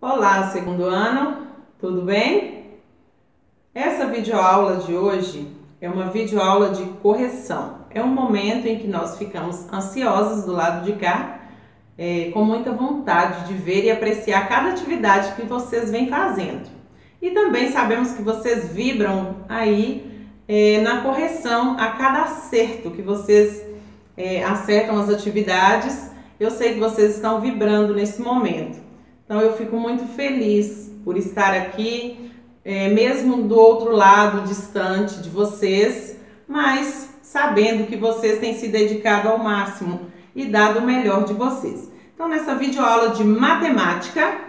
Olá, segundo ano, tudo bem? Essa videoaula de hoje é uma videoaula de correção. É um momento em que nós ficamos ansiosos do lado de cá, com muita vontade de ver e apreciar cada atividade que vocês vêm fazendo. E também sabemos que vocês vibram aí na correção a cada acerto que vocês acertam as atividades. Eu sei que vocês estão vibrando nesse momento. Então eu fico muito feliz por estar aqui, mesmo do outro lado, distante de vocês, mas sabendo que vocês têm se dedicado ao máximo e dado o melhor de vocês. Então nessa videoaula de matemática,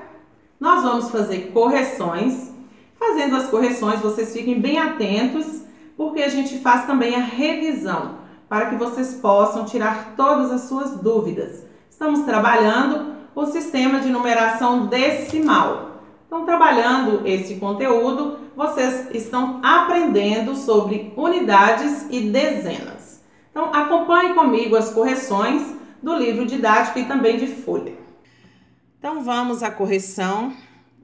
nós vamos fazer correções. Fazendo as correções, vocês fiquem bem atentos, porque a gente faz também a revisão, para que vocês possam tirar todas as suas dúvidas. Estamos trabalhando o sistema de numeração decimal. Então, trabalhando esse conteúdo, vocês estão aprendendo sobre unidades e dezenas. Então, acompanhe comigo as correções do livro didático e também de folha. Então, vamos à correção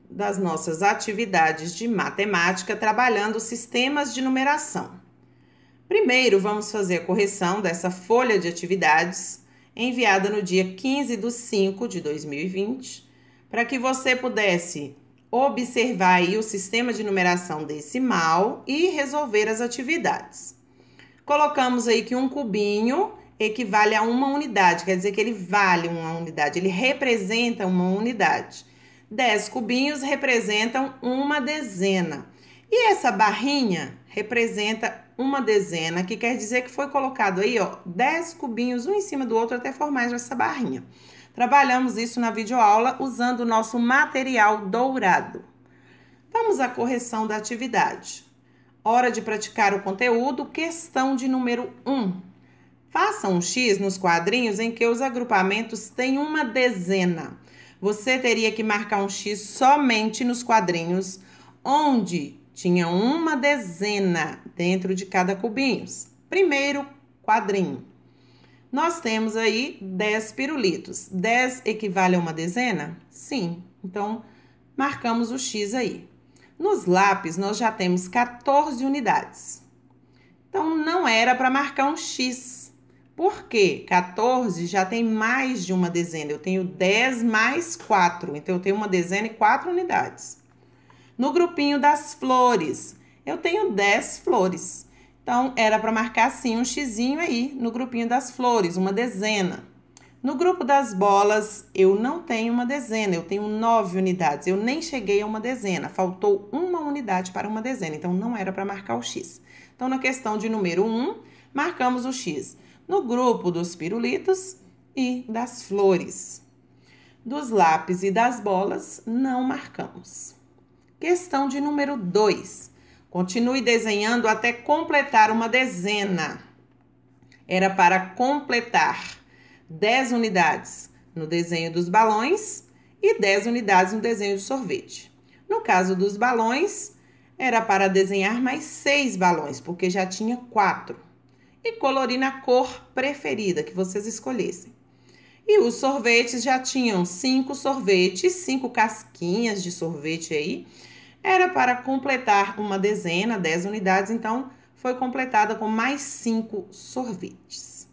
das nossas atividades de matemática, trabalhando sistemas de numeração. Primeiro, vamos fazer a correção dessa folha de atividades, enviada no dia 15/5/2020, para que você pudesse observar aí o sistema de numeração decimal e resolver as atividades. Colocamos aí que um cubinho equivale a uma unidade, quer dizer que ele vale uma unidade, ele representa uma unidade. 10 cubinhos representam uma dezena. E essa barrinha representa uma dezena, que quer dizer que foi colocado aí, ó, 10 cubinhos um em cima do outro até formar essa barrinha. Trabalhamos isso na videoaula usando o nosso material dourado. Vamos à correção da atividade. Hora de praticar o conteúdo, questão de número 1. Faça um X nos quadrinhos em que os agrupamentos têm uma dezena. Você teria que marcar um X somente nos quadrinhos onde tinha uma dezena dentro de cada cubinho. Primeiro quadrinho. Nós temos aí 10 pirulitos. 10 equivale a uma dezena? Sim. Então, marcamos o X aí. Nos lápis, nós já temos 14 unidades. Então, não era para marcar um X. Por quê? 14 já tem mais de uma dezena. Eu tenho 10 mais 4. Então, eu tenho uma dezena e 4 unidades. No grupinho das flores, eu tenho 10 flores. Então, era para marcar sim um xizinho aí no grupinho das flores, uma dezena. No grupo das bolas, eu não tenho uma dezena, eu tenho 9 unidades. Eu nem cheguei a uma dezena, faltou uma unidade para uma dezena, então não era para marcar o X. Então, na questão de número 1, marcamos o X. No grupo dos pirulitos e das flores. Dos lápis e das bolas, não marcamos. Questão de número 2. Continue desenhando até completar uma dezena. Era para completar 10 unidades no desenho dos balões e 10 unidades no desenho de sorvete. No caso dos balões, era para desenhar mais 6 balões, porque já tinha 4. E colorir na cor preferida que vocês escolhessem. E os sorvetes já tinham 5 sorvetes, 5 casquinhas de sorvete aí. Era para completar uma dezena, 10 unidades, então foi completada com mais 5 sorvetes.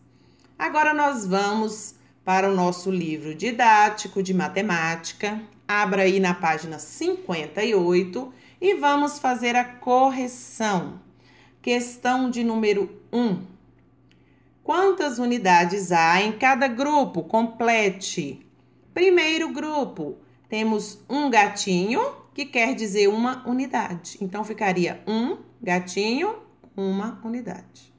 Agora nós vamos para o nosso livro didático de matemática. Abra aí na página 58 e vamos fazer a correção. Questão de número 1. Quantas unidades há em cada grupo? Complete. Primeiro grupo, temos um gatinho, que quer dizer uma unidade. Então, ficaria um gatinho, uma unidade.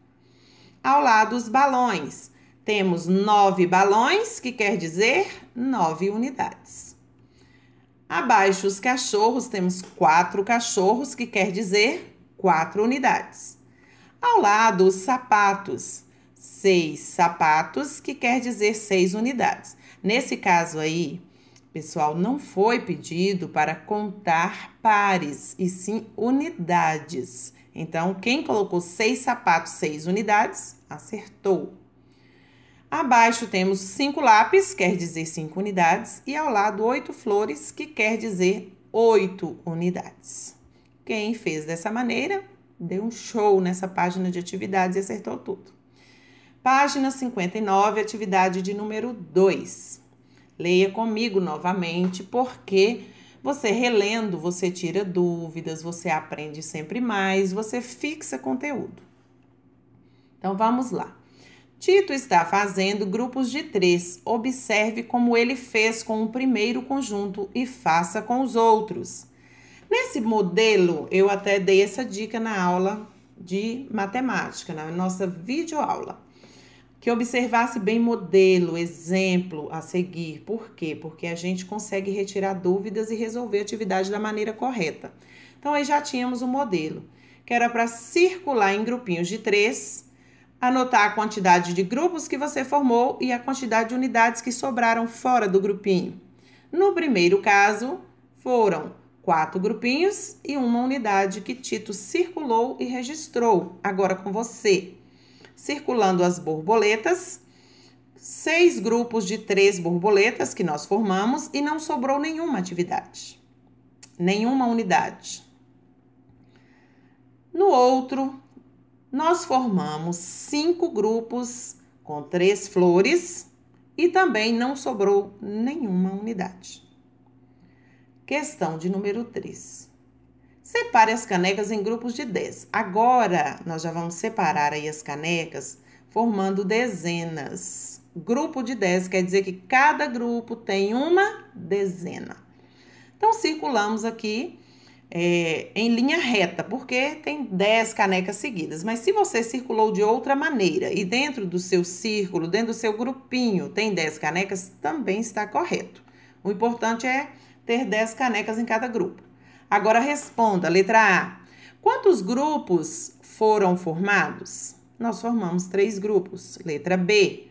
Ao lado, os balões. Temos 9 balões, que quer dizer 9 unidades. Abaixo, os cachorros, temos 4 cachorros, que quer dizer 4 unidades. Ao lado, os sapatos. 6 sapatos, que quer dizer 6 unidades. Nesse caso aí, pessoal, não foi pedido para contar pares, e sim unidades. Então, quem colocou 6 sapatos, 6 unidades, acertou. Abaixo temos 5 lápis, quer dizer 5 unidades, e ao lado 8 flores, que quer dizer 8 unidades. Quem fez dessa maneira, deu um show nessa página de atividades e acertou tudo. Página 59, atividade de número 2. Leia comigo novamente, porque você relendo, você tira dúvidas, você aprende sempre mais, você fixa conteúdo. Então, vamos lá. Tito está fazendo grupos de 3. Observe como ele fez com o primeiro conjunto e faça com os outros. Nesse modelo, eu até dei essa dica na aula de matemática, na nossa videoaula. Que observasse bem modelo, exemplo a seguir. Por quê? Porque a gente consegue retirar dúvidas e resolver a atividade da maneira correta. Então, aí já tínhamos o modelo, que era para circular em grupinhos de 3, anotar a quantidade de grupos que você formou e a quantidade de unidades que sobraram fora do grupinho. No primeiro caso, foram 4 grupinhos e uma unidade que Tito circulou e registrou. Agora com você. Circulando as borboletas, 6 grupos de 3 borboletas que nós formamos e não sobrou nenhuma atividade, nenhuma unidade. No outro, nós formamos 5 grupos com 3 flores e também não sobrou nenhuma unidade. Questão de número 3. Separe as canecas em grupos de 10. Agora, nós já vamos separar aí as canecas formando dezenas. Grupo de 10 quer dizer que cada grupo tem uma dezena. Então, circulamos aqui em linha reta, porque tem 10 canecas seguidas. Mas se você circulou de outra maneira e dentro do seu círculo, dentro do seu grupinho, tem 10 canecas, também está correto. O importante é ter 10 canecas em cada grupo. Agora responda, letra A. Quantos grupos foram formados? Nós formamos 3 grupos. Letra B.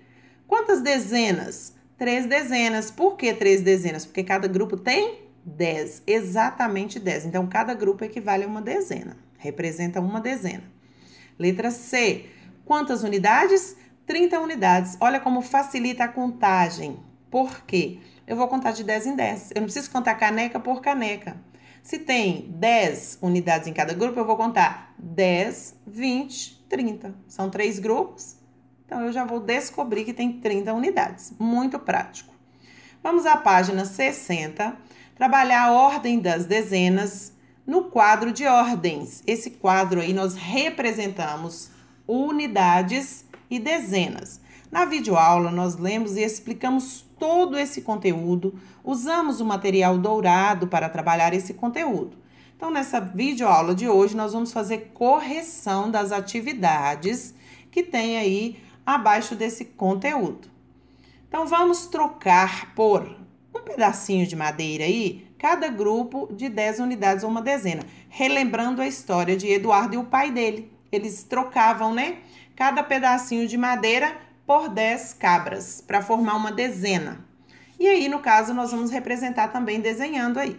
Quantas dezenas? 3 dezenas. Por que 3 dezenas? Porque cada grupo tem 10, exatamente 10. Então, cada grupo equivale a uma dezena, representa uma dezena. Letra C. Quantas unidades? 30 unidades. Olha como facilita a contagem. Por quê? Eu vou contar de 10 em 10. Eu não preciso contar caneca por caneca. Se tem 10 unidades em cada grupo, eu vou contar 10, 20, 30. São 3 grupos, então eu já vou descobrir que tem 30 unidades. Muito prático. Vamos à página 60, trabalhar a ordem das dezenas no quadro de ordens. Esse quadro aí nós representamos unidades e dezenas. Na videoaula, nós lemos e explicamos todo esse conteúdo, usamos o material dourado para trabalhar esse conteúdo. Então, nessa videoaula de hoje, nós vamos fazer correção das atividades que tem aí abaixo desse conteúdo. Então, vamos trocar por um pedacinho de madeira aí, cada grupo de 10 unidades ou uma dezena. Relembrando a história de Eduardo e o pai dele. Eles trocavam, né? Cada pedacinho de madeira por 10 cabras, para formar uma dezena. E aí, no caso, nós vamos representar também desenhando aí.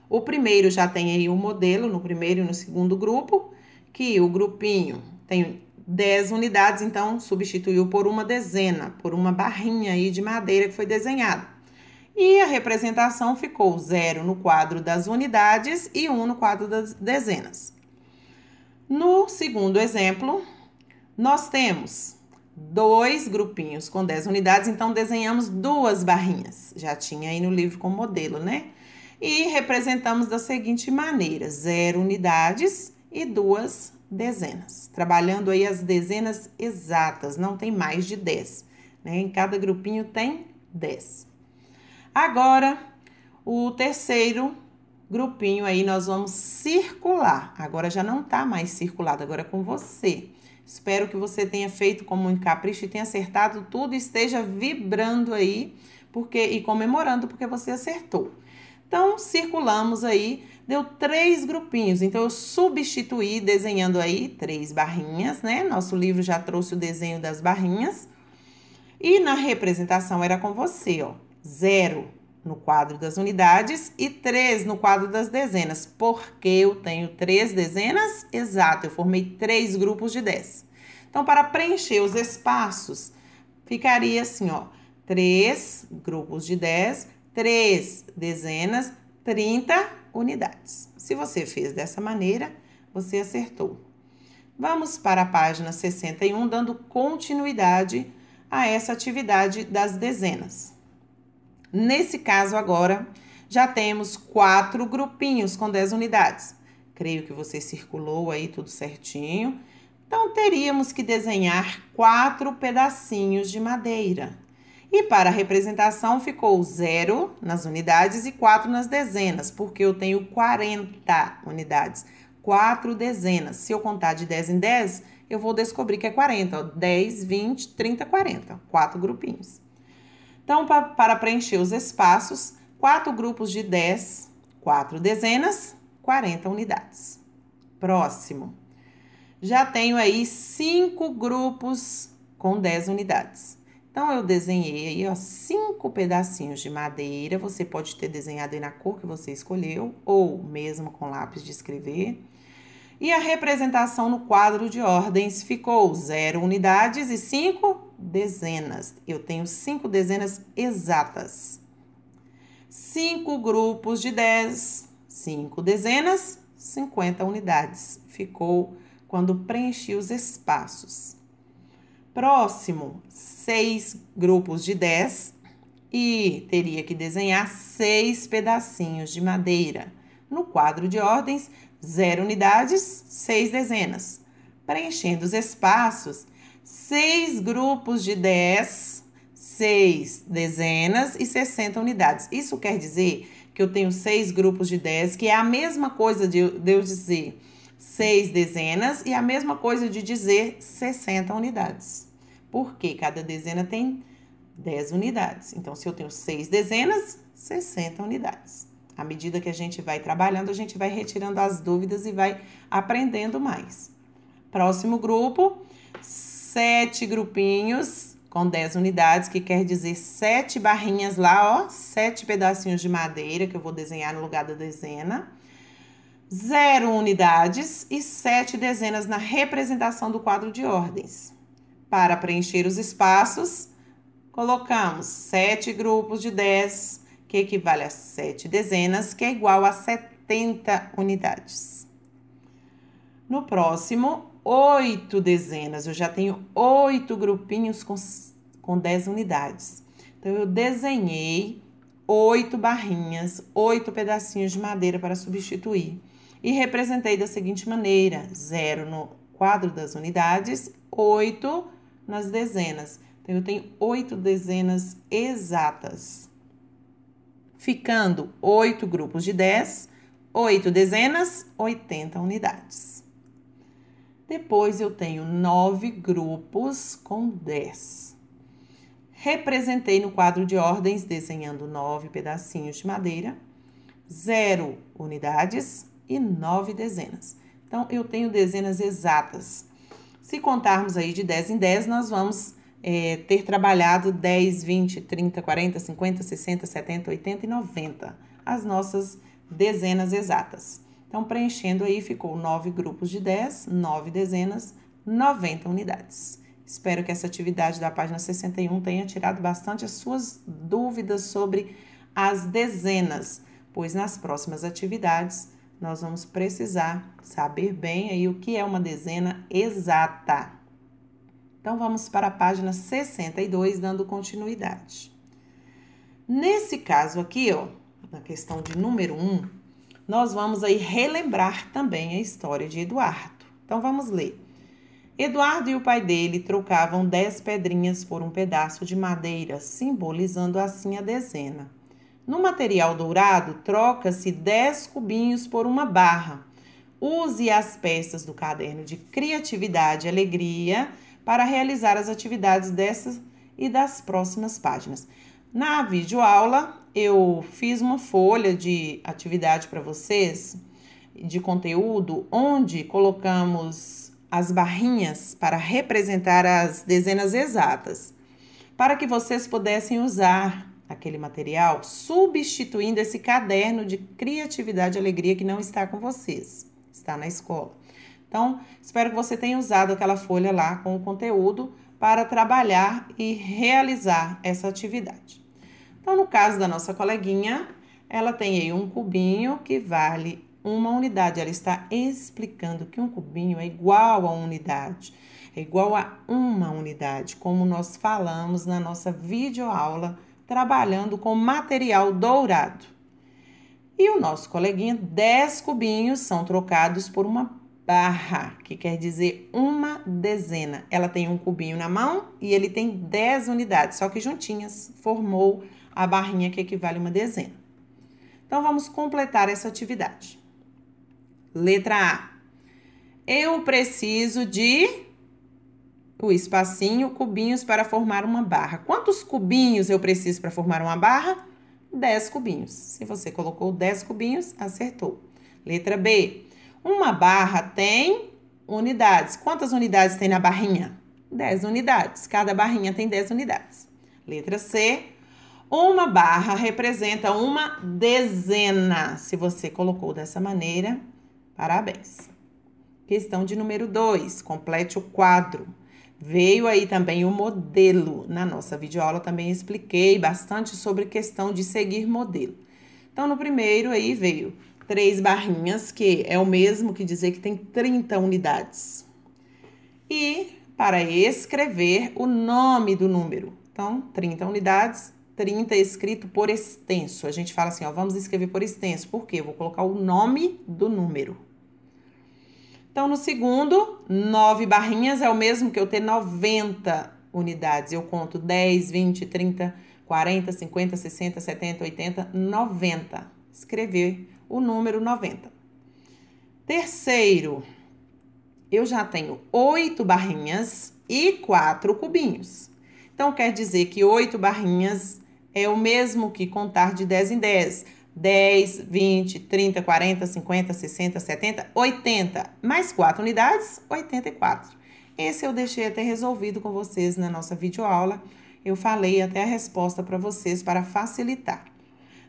O primeiro já tem aí o modelo, no primeiro e no segundo grupo, que o grupinho tem 10 unidades, então substituiu por uma dezena, por uma barrinha aí de madeira que foi desenhada. E a representação ficou 0 no quadro das unidades e 1 no quadro das dezenas. No segundo exemplo, nós temos 2 grupinhos com 10 unidades, então desenhamos 2 barrinhas. Já tinha aí no livro com modelo, né? E representamos da seguinte maneira: 0 unidades e 2 dezenas. Trabalhando aí as dezenas exatas, não tem mais de 10, né? Em cada grupinho tem 10. Agora, o terceiro grupinho aí nós vamos circular. Agora já não tá mais circulado, agora é com você. Espero que você tenha feito com muito capricho e tenha acertado tudo e esteja vibrando aí e comemorando porque você acertou. Então, circulamos aí, deu 3 grupinhos. Então, eu substituí desenhando aí 3 barrinhas, né? Nosso livro já trouxe o desenho das barrinhas. E na representação era com você, ó. 0 no quadro das unidades e 3 no quadro das dezenas. Porque eu tenho 3 dezenas? Exato, eu formei 3 grupos de 10. Então, para preencher os espaços, ficaria assim, ó, 3 grupos de 10, 3 dezenas, 30 unidades. Se você fez dessa maneira, você acertou. Vamos para a página 61, dando continuidade a essa atividade das dezenas. Nesse caso agora, já temos 4 grupinhos com 10 unidades. Creio que você circulou aí tudo certinho. Então, teríamos que desenhar 4 pedacinhos de madeira. E para a representação ficou 0 nas unidades e 4 nas dezenas, porque eu tenho 40 unidades. 4 dezenas. Se eu contar de 10 em 10, eu vou descobrir que é 40. Ó, 10, 20, 30, 40. 4 grupinhos. Então, para preencher os espaços, 4 grupos de 10, 4 dezenas, 40 unidades. Próximo. Já tenho aí 5 grupos com 10 unidades. Então, eu desenhei aí, ó, 5 pedacinhos de madeira. Você pode ter desenhado aí na cor que você escolheu, ou mesmo com lápis de escrever. E a representação no quadro de ordens ficou 0 unidades e 5 dezenas. Eu tenho 5 dezenas exatas. 5 grupos de 10, 5 dezenas, 50 unidades. Ficou quando preenchi os espaços. Próximo, 6 grupos de 10 e teria que desenhar 6 pedacinhos de madeira. No quadro de ordens, 0 unidades, 6 dezenas. Preenchendo os espaços, 6 grupos de 10, 6 dezenas e 60 unidades. Isso quer dizer que eu tenho 6 grupos de 10, que é a mesma coisa de eu dizer 6 dezenas e a mesma coisa de dizer 60 unidades. Porque cada dezena tem 10 unidades. Então, se eu tenho 6 dezenas, 60 unidades. À medida que a gente vai trabalhando, a gente vai retirando as dúvidas e vai aprendendo mais. Próximo grupo, 7 grupinhos com 10 unidades, que quer dizer 7 barrinhas lá, ó, 7 pedacinhos de madeira que eu vou desenhar no lugar da dezena. 0 unidades e 7 dezenas na representação do quadro de ordens. Para preencher os espaços, colocamos 7 grupos de 10, que equivale a 7 dezenas, que é igual a 70 unidades. No próximo, 8 dezenas. Eu já tenho 8 grupinhos com 10 unidades. Então, eu desenhei 8 barrinhas, 8 pedacinhos de madeira para substituir. E representei da seguinte maneira: 0 no quadro das unidades, 8 nas dezenas. Então, eu tenho 8 dezenas exatas. Ficando 8 grupos de 10, 8 dezenas, 80 unidades. Depois, eu tenho 9 grupos com 10. Representei no quadro de ordens, desenhando 9 pedacinhos de madeira, 0 unidades e 9 dezenas. Então, eu tenho dezenas exatas. Se contarmos aí de 10 em 10, nós vamos ter trabalhado 10, 20, 30, 40, 50, 60, 70, 80 e 90. As nossas dezenas exatas. Então, preenchendo aí, ficou 9 grupos de 10, 9 dezenas, 90 unidades. Espero que essa atividade da página 61 tenha tirado bastante as suas dúvidas sobre as dezenas, pois nas próximas atividades nós vamos precisar saber bem aí o que é uma dezena exata. Então, vamos para a página 62, dando continuidade. Nesse caso aqui, ó, na questão de número 1, nós vamos aí relembrar também a história de Eduardo. Então, vamos ler. Eduardo e o pai dele trocavam 10 pedrinhas por um pedaço de madeira, simbolizando assim a dezena. No material dourado, troca-se 10 cubinhos por uma barra. Use as peças do caderno de criatividade e alegria para realizar as atividades dessas e das próximas páginas. Na videoaula, eu fiz uma folha de atividade para vocês, de conteúdo, onde colocamos as barrinhas para representar as dezenas exatas, para que vocês pudessem usar aquele material, substituindo esse caderno de criatividade e alegria que não está com vocês, está na escola. Então, espero que você tenha usado aquela folha lá com o conteúdo para trabalhar e realizar essa atividade. Então, no caso da nossa coleguinha, ela tem aí um cubinho que vale 1 unidade. Ela está explicando que um cubinho é igual a 1 unidade, é igual a 1 unidade, como nós falamos na nossa videoaula, trabalhando com material dourado. E o nosso coleguinha, 10 cubinhos são trocados por uma barra, que quer dizer 1 dezena. Ela tem um cubinho na mão e ele tem 10 unidades, só que juntinhas formou a barrinha que equivale a 1 dezena. Então, vamos completar essa atividade. Letra A. Eu preciso de o espacinho, cubinhos para formar uma barra. Quantos cubinhos eu preciso para formar uma barra? 10 cubinhos. Se você colocou 10 cubinhos, acertou. Letra B. Uma barra tem unidades. Quantas unidades tem na barrinha? 10 unidades. Cada barrinha tem 10 unidades. Letra C. Uma barra representa 1 dezena. Se você colocou dessa maneira, parabéns. Questão de número 2. Complete o quadro. Veio aí também o modelo. Na nossa videoaula também expliquei bastante sobre questão de seguir modelo. Então, no primeiro aí veio 3 barrinhas, que é o mesmo que dizer que tem 30 unidades. E para escrever o nome do número. Então, 30 unidades, 30 escrito por extenso. A gente fala assim, ó, vamos escrever por extenso. Por quê? Eu vou colocar o nome do número. Então, no segundo, 9 barrinhas é o mesmo que eu ter 90 unidades. Eu conto 10, 20, 30, 40, 50, 60, 70, 80, 90. Escrever o número 90. Terceiro, eu já tenho 8 barrinhas e 4 cubinhos. Então, quer dizer que 8 barrinhas é o mesmo que contar de 10 em 10. 10, 20, 30, 40, 50, 60, 70, 80. Mais 4 unidades, 84. Esse eu deixei até resolvido com vocês na nossa videoaula. Eu falei até a resposta para vocês para facilitar.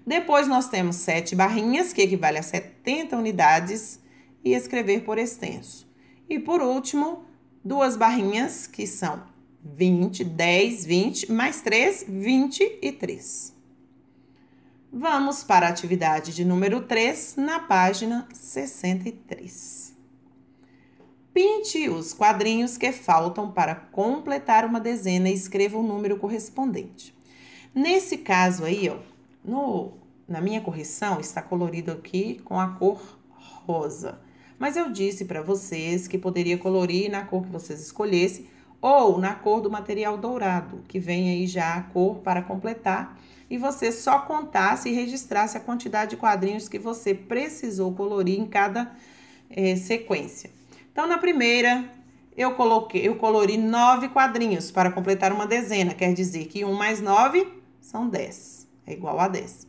Depois, nós temos 7 barrinhas, que equivale a 70 unidades, e escrever por extenso. E, por último, 2 barrinhas, que são 20, 10, 20, mais 3, 23. Vamos para a atividade de número 3, na página 63. Pinte os quadrinhos que faltam para completar uma dezena e escreva o número correspondente. Nesse caso aí, ó, na minha correção, está colorido aqui com a cor rosa. Mas eu disse para vocês que poderia colorir na cor que vocês escolhessem ou na cor do material dourado, que vem aí já a cor para completar, e você só contasse e registrasse a quantidade de quadrinhos que você precisou colorir em cada sequência. Então, na primeira, eu colori 9 quadrinhos para completar uma dezena, quer dizer que 1 mais 9 são 10, é igual a 10.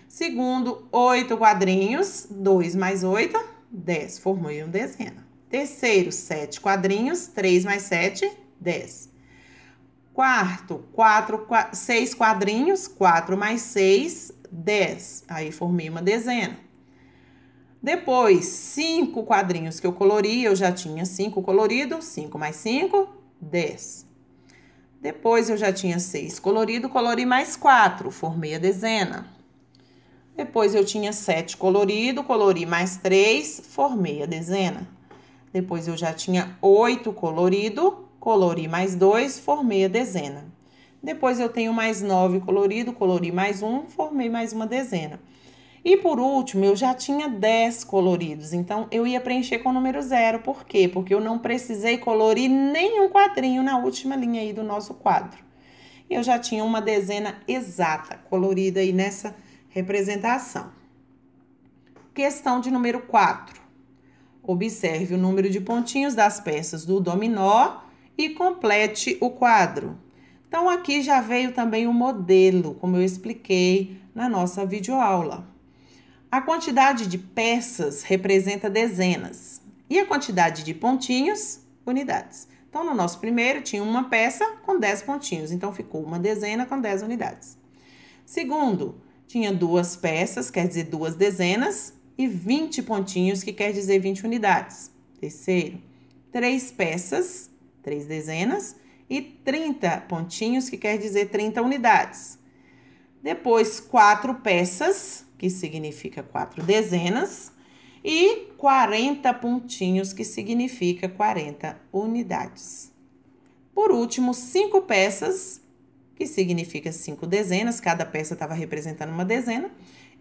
Segundo, 8 quadrinhos, 2 mais 8, 10, formou uma dezena. Terceiro, 7 quadrinhos, 3 mais 7, 10. Quarto, 6 quadrinhos, 4 mais 6, 10. Aí, formei uma dezena. Depois, 5 quadrinhos que eu colori, eu já tinha 5 coloridos, 5 mais 5, 10. Depois, eu já tinha 6 colorido, colori mais 4, formei a dezena. Depois, eu tinha 7 colorido, colori mais 3, formei a dezena. Depois, eu já tinha 8 colorido, colori mais 2, formei a dezena. Depois, eu tenho mais 9 colorido, colori mais 1, formei mais uma dezena. E, por último, eu já tinha 10 coloridos, então, eu ia preencher com o número 0. Por quê? Porque eu não precisei colorir nenhum quadrinho na última linha aí do nosso quadro. Eu já tinha uma dezena exata, colorida aí nessa representação. Questão de número 4. Observe o número de pontinhos das peças do dominó e complete o quadro. Então, aqui já veio também o modelo, como eu expliquei na nossa videoaula. A quantidade de peças representa dezenas e a quantidade de pontinhos, unidades. Então, no nosso primeiro, tinha uma peça com 10 pontinhos, então ficou uma dezena com 10 unidades. Segundo, tinha 2 peças, quer dizer 2 dezenas, e 20 pontinhos, que quer dizer 20 unidades. Terceiro, 3 peças, 3 dezenas, e 30 pontinhos, que quer dizer 30 unidades. Depois, 4 peças, que significa 4 dezenas, e 40 pontinhos, que significa 40 unidades. Por último, 5 peças, que significa 5 dezenas, cada peça estava representando uma dezena,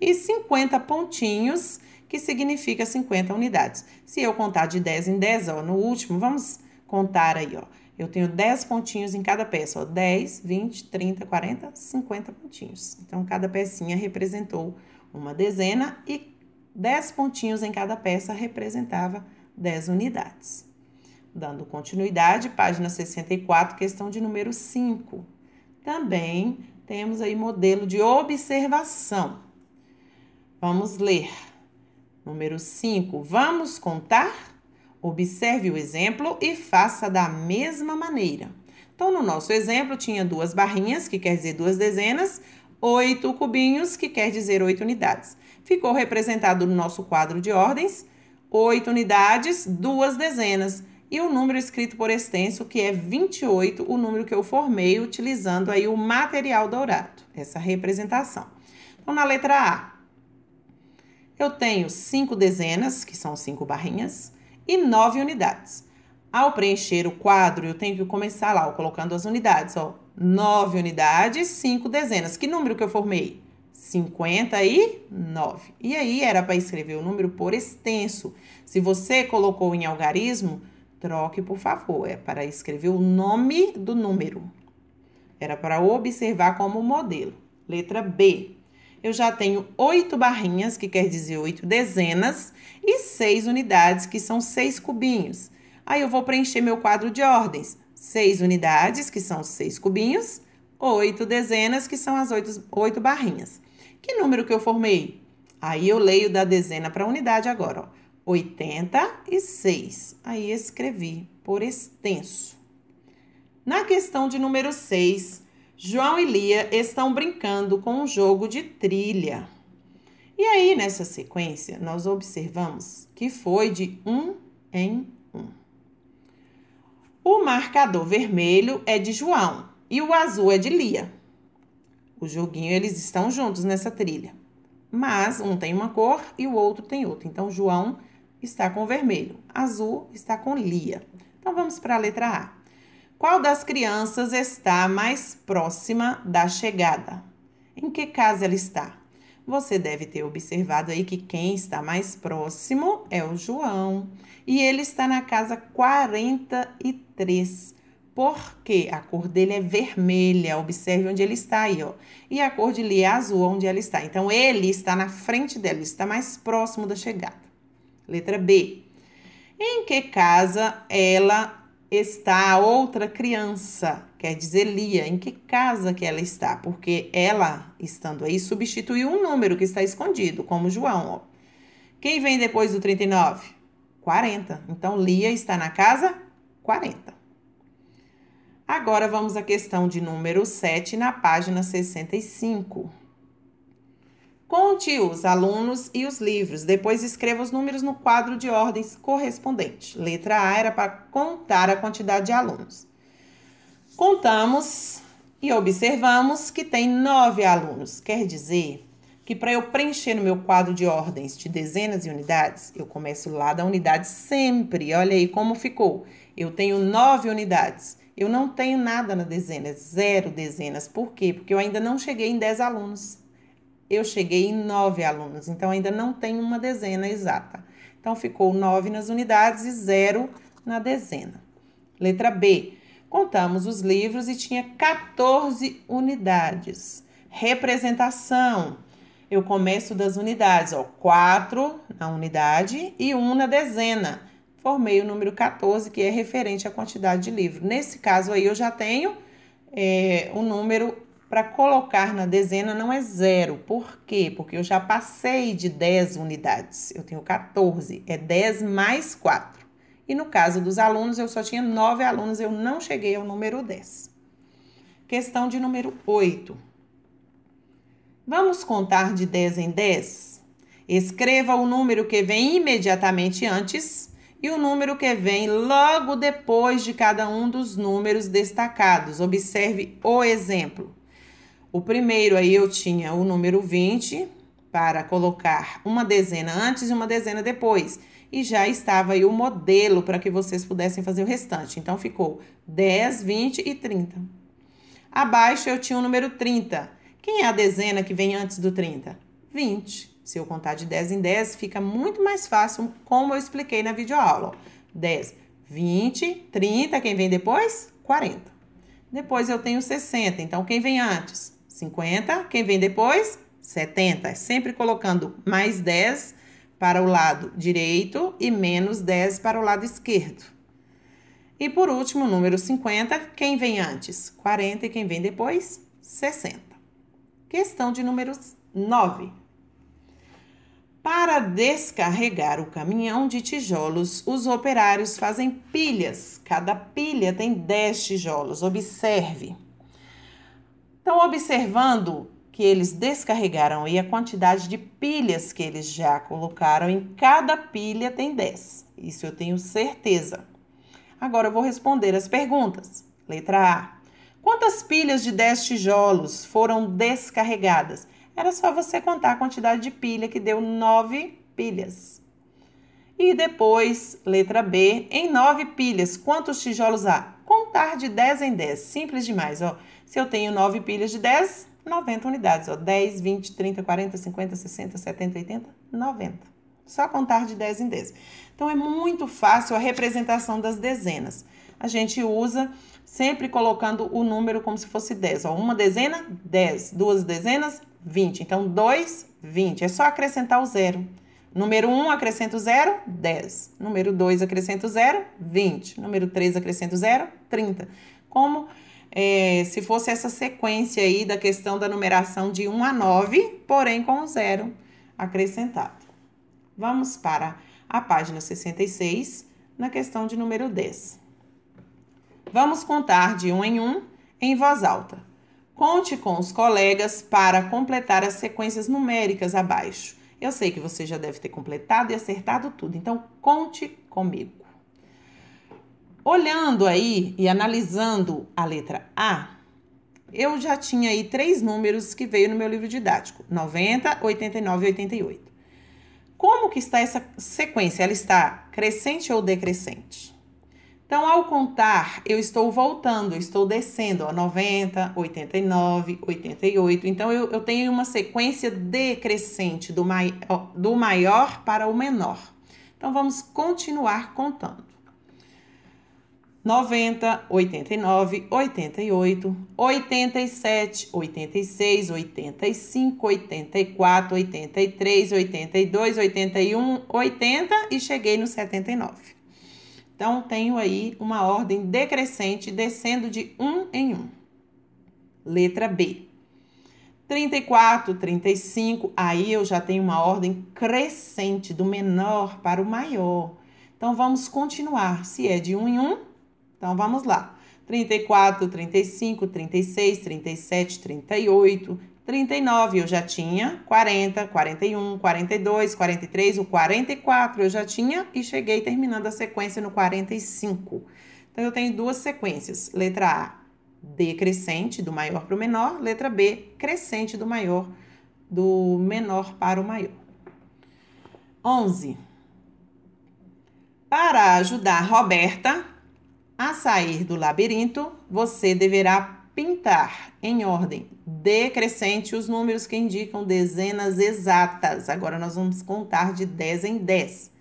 e 50 pontinhos, que significa 50 unidades. Se eu contar de 10 em 10, ó, no último, vamos contar aí, ó. Eu tenho 10 pontinhos em cada peça, ó, 10, 20, 30, 40, 50 pontinhos. Então, cada pecinha representou uma dezena e 10 pontinhos em cada peça representava 10 unidades. Dando continuidade, página 64, questão de número 5. Também temos aí modelo de observação. Vamos ler. Número 5. Vamos contar? Observe o exemplo e faça da mesma maneira. Então, no nosso exemplo, tinha 2 barrinhas, que quer dizer 2 dezenas, 8 cubinhos, que quer dizer 8 unidades. Ficou representado no nosso quadro de ordens, 8 unidades, 2 dezenas. E o número escrito por extenso, que é 28, o número que eu formei utilizando aí o material dourado, essa representação. Então, na letra A, eu tenho 5 dezenas, que são 5 barrinhas, e 9 unidades. Ao preencher o quadro, eu tenho que começar lá, ó, colocando as unidades, ó. 9 unidades, 5 dezenas. Que número que eu formei? 59. E aí, era para escrever o número por extenso. Se você colocou em algarismo, troque, por favor. É para escrever o nome do número. Era para observar como modelo. Letra B. Eu já tenho 8 barrinhas, que quer dizer 8 dezenas, e 6 unidades, que são 6 cubinhos. Aí, eu vou preencher meu quadro de ordens. 6 unidades, que são 6 cubinhos, 8 dezenas, que são as 8 barrinhas. Que número que eu formei? Aí, eu leio da dezena para a unidade agora, ó. 86. Aí, escrevi por extenso. Na questão de número 6, João e Lia estão brincando com um jogo de trilha. E aí, nessa sequência, nós observamos que foi de 1 em 1. O marcador vermelho é de João e o azul é de Lia. O joguinho, eles estão juntos nessa trilha. Mas um tem uma cor e o outro tem outra. Então, João está com vermelho, azul está com Lia. Então, vamos para a letra A. Qual das crianças está mais próxima da chegada? Em que casa ela está? Você deve ter observado aí que quem está mais próximo é o João. E ele está na casa 43. Porque a cor dele é vermelha. Observe onde ele está aí, ó. E a cor de Lia é azul, onde ela está. Então, ele está na frente dela, ele está mais próximo da chegada. Letra B. Em que casa ela está a outra criança? Quer dizer, Lia, em que casa que ela está? Porque ela, estando aí, substituiu um número que está escondido, como João, ó. Quem vem depois do 39? 40. Então, Lia está na casa 40. Agora, vamos à questão de número 7, na página 65. Conte os alunos e os livros. Depois, escreva os números no quadro de ordens correspondente. Letra A era para contar a quantidade de alunos. Contamos e observamos que tem 9 alunos. Quer dizer que para eu preencher no meu quadro de ordens de dezenas e unidades, eu começo lá da unidade sempre. Olha aí como ficou. Eu tenho 9 unidades. Eu não tenho nada na dezena, 0 dezenas. Por quê? Porque eu ainda não cheguei em 10 alunos. Eu cheguei em 9 alunos, então ainda não tenho uma dezena exata. Então, ficou 9 nas unidades e 0 na dezena. Letra B. Contamos os livros e tinha 14 unidades. Representação. Eu começo das unidades, ó, 4 na unidade e 1 na dezena. Formei o número 14, que é referente à quantidade de livro. Nesse caso aí, eu já tenho o número para colocar na dezena não é 0. Por quê? Porque eu já passei de 10 unidades. Eu tenho 14. É 10 mais 4. E no caso dos alunos, eu só tinha 9 alunos. Eu não cheguei ao número 10. Questão de número 8. Vamos contar de 10 em 10? Escreva o número que vem imediatamente antes e o número que vem logo depois de cada um dos números destacados. Observe o exemplo. O primeiro aí eu tinha o número 20 para colocar uma dezena antes e uma dezena depois. E já estava aí o modelo para que vocês pudessem fazer o restante. Então, ficou 10, 20 e 30. Abaixo eu tinha o número 30. Quem é a dezena que vem antes do 30? 20. Se eu contar de 10 em 10, fica muito mais fácil, como eu expliquei na videoaula. 10, 20, 30. Quem vem depois? 40. Depois eu tenho 60. Então, quem vem antes? 50. Quem vem depois? 70. Sempre colocando mais 10 para o lado direito e menos 10 para o lado esquerdo. E por último, o número 50, quem vem antes? 40 e quem vem depois? 60. Questão de número 9. Para descarregar o caminhão de tijolos, os operários fazem pilhas. Cada pilha tem 10 tijolos. Observe. Então, observando que eles descarregaram aí a quantidade de pilhas que eles já colocaram, em cada pilha tem 10. Isso eu tenho certeza. Agora eu vou responder as perguntas. Letra A. Quantas pilhas de 10 tijolos foram descarregadas? Era só você contar a quantidade de pilha, que deu 9 pilhas. E depois, letra B. Em 9 pilhas, quantos tijolos há? Contar de 10 em 10. Simples demais, ó. Se eu tenho 9 pilhas de 10, 90 unidades, ó. 10, 20, 30, 40, 50, 60, 70, 80, 90. Só contar de 10 em 10. Então, é muito fácil a representação das dezenas. A gente usa sempre colocando o número como se fosse 10. Ó, uma dezena, 10. Duas dezenas, 20. Então, 2, 20. É só acrescentar o zero. Número 1, acrescento 0, 10. Número 2, acrescento 0, 20. Número 3, acrescento 0, 30. Como se fosse essa sequência aí da questão da numeração de 1 a 9, porém com o 0 acrescentado. Vamos para a página 66, na questão de número 10. Vamos contar de 1 em voz alta. Conte com os colegas para completar as sequências numéricas abaixo. Eu sei que você já deve ter completado e acertado tudo, então conte comigo. Olhando aí e analisando a letra A, eu já tinha aí 3 números que veio no meu livro didático, 90, 89 e 88. Como que está essa sequência? Ela está crescente ou decrescente? Então, ao contar, eu estou voltando, eu estou descendo, ó, 90, 89, 88. Então, eu tenho uma sequência decrescente, do maior para o menor. Então, vamos continuar contando. 90, 89, 88, 87, 86, 85, 84, 83, 82, 81, 80 e cheguei no 79. Então, tenho aí uma ordem decrescente, descendo de 1 em 1. Letra B. 34, 35, aí eu já tenho uma ordem crescente, do menor para o maior. Então, vamos continuar. Se é de 1 em 1, então vamos lá. 34, 35, 36, 37, 38, 39 eu já tinha, 40, 41, 42, 43, o 44 eu já tinha e cheguei terminando a sequência no 45. Então, eu tenho 2 sequências. Letra A, decrescente, do maior para o menor. Letra B, crescente, do menor para o maior. 11. Para ajudar Roberta a sair do labirinto, você deverá pintar em ordem decrescente os números que indicam dezenas exatas. Agora nós vamos contar de 10 em 10.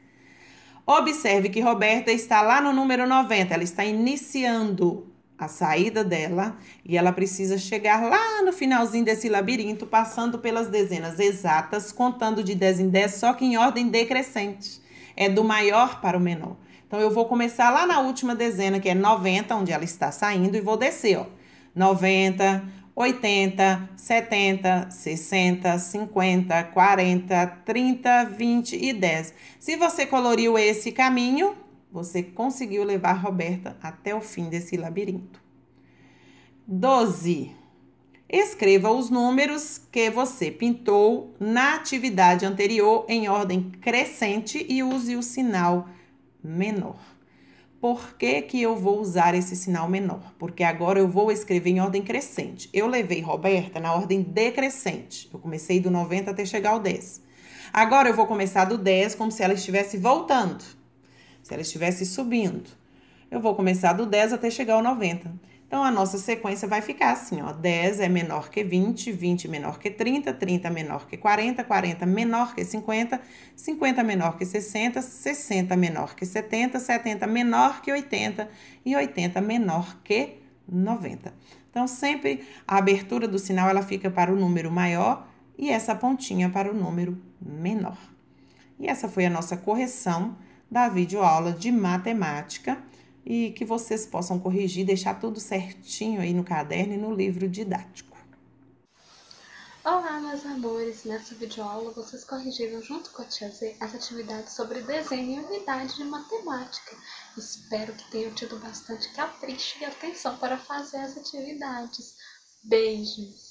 Observe que Roberta está lá no número 90, ela está iniciando a saída dela e ela precisa chegar lá no finalzinho desse labirinto, passando pelas dezenas exatas, contando de 10 em 10, só que em ordem decrescente. É do maior para o menor. Então, eu vou começar lá na última dezena, que é 90, onde ela está saindo, e vou descer, ó. 90, 80, 70, 60, 50, 40, 30, 20 e 10. Se você coloriu esse caminho, você conseguiu levar a Roberta até o fim desse labirinto. 12. Escreva os números que você pintou na atividade anterior em ordem crescente e use o sinal menor. Por que que eu vou usar esse sinal menor? Porque agora eu vou escrever em ordem crescente. Eu levei Roberta na ordem decrescente. Eu comecei do 90 até chegar ao 10. Agora eu vou começar do 10 como se ela estivesse voltando. Se ela estivesse subindo. Eu vou começar do 10 até chegar ao 90. Então, a nossa sequência vai ficar assim, ó. 10 é menor que 20, 20 menor que 30, 30 menor que 40, 40 menor que 50, 50 menor que 60, 60 menor que 70, 70 menor que 80 e 80 menor que 90. Então, sempre a abertura do sinal ela fica para o número maior e essa pontinha para o número menor. E essa foi a nossa correção da videoaula de matemática e que vocês possam corrigir, deixar tudo certinho aí no caderno e no livro didático. Olá, meus amores! Nessa videoaula vocês corrigiram junto com a Tia Z as atividades sobre desenho e unidade de matemática. Espero que tenham tido bastante capricho e atenção para fazer as atividades. Beijos!